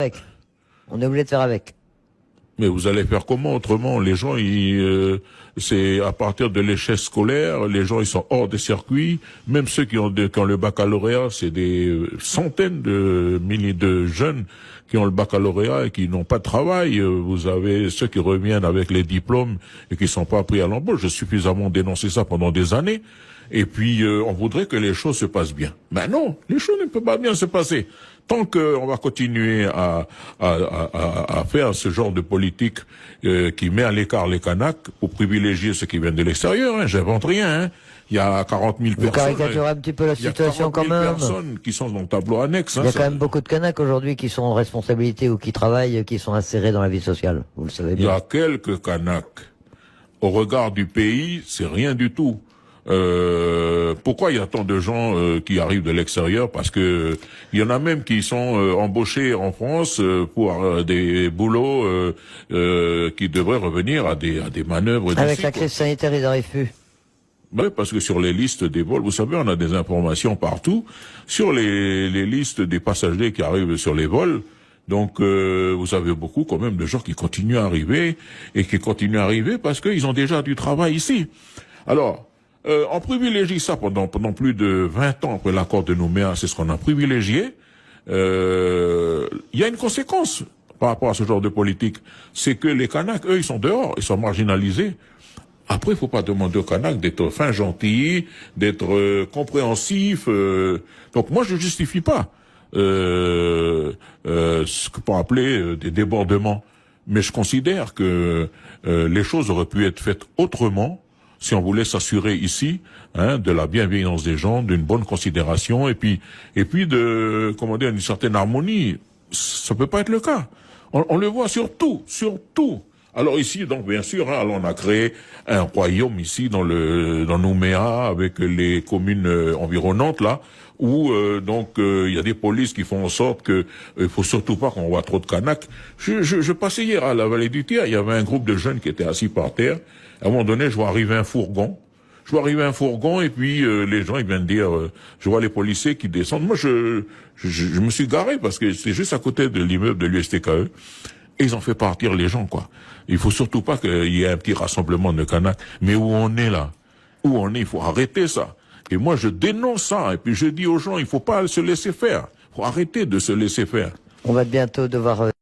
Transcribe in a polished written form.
avec. On est obligé de faire avec. Mais vous allez faire comment autrement? Les gens, c'est à partir de l'échelle scolaire, les gens ils sont hors des circuits. Même ceux qui ont le baccalauréat, c'est des centaines de milliers de jeunes qui ont le baccalauréat et qui n'ont pas de travail. Vous avez ceux qui reviennent avec les diplômes et qui sont pas pris à l'embauche. J'ai suffisamment dénoncé ça pendant des années. Et puis, on voudrait que les choses se passent bien. Mais non, les choses ne peuvent pas bien se passer. Tant qu'on va continuer à faire ce genre de politique qui met à l'écart les Kanaks pour privilégier ceux qui viennent de l'extérieur, hein, j'invente rien. Hein. Il y a 40 000 personnes. Vous caricaturez un petit peu la situation quand même. Il y a 40 000 personnes qui sont dans le tableau annexe. Il y a quand même beaucoup de Kanaks aujourd'hui qui sont en responsabilité ou qui travaillent, qui sont insérés dans la vie sociale. Vous le savez bien. Il y a quelques Kanaks. Au regard du pays, c'est rien du tout. Pourquoi il y a tant de gens qui arrivent de l'extérieur? Parce que il y en a même qui sont embauchés en France pour des boulots qui devraient revenir à des manœuvres d'ici. Avec la crise sanitaire, ils n'arrivent plus. Oui, parce que sur les listes des vols, vous savez, on a des informations partout sur les listes des passagers qui arrivent sur les vols. Donc, vous avez beaucoup quand même de gens qui continuent à arriver et qui continuent à arriver parce qu'ils ont déjà du travail ici. Alors, on privilégie ça pendant plus de 20 ans après l'accord de Nouméa, c'est ce qu'on a privilégié. Il y a une conséquence par rapport à ce genre de politique, c'est que les Kanaks, eux, ils sont dehors, ils sont marginalisés. Après, il faut pas demander aux Kanaks d'être fin gentils, d'être compréhensifs. Donc moi, je justifie pas ce que peut appeler des débordements, mais je considère que les choses auraient pu être faites autrement. Si on voulait s'assurer ici, de la bienveillance des gens, d'une bonne considération, et puis de, comment dire, une certaine harmonie. Ça peut pas être le cas. On le voit sur tout. Alors ici, donc bien sûr, alors on a créé un royaume ici dans Nouméa avec les communes environnantes là, où donc il y a des polices qui font en sorte que il faut surtout pas qu'on voit trop de Kanaks. Je passais hier à la vallée du Tiers, il y avait un groupe de jeunes qui étaient assis par terre. À un moment donné, je vois arriver un fourgon. Et puis les gens ils viennent dire, je vois les policiers qui descendent. Moi je me suis garé parce que c'est juste à côté de l'immeuble de l'USTKE. Et ils ont fait partir les gens, quoi. Il faut surtout pas qu'il y ait un petit rassemblement de Kanaks. Mais où on est là? Il faut arrêter ça. Et moi, je dénonce ça. Et puis je dis aux gens, il faut pas se laisser faire. Il faut arrêter de se laisser faire. On va bientôt devoir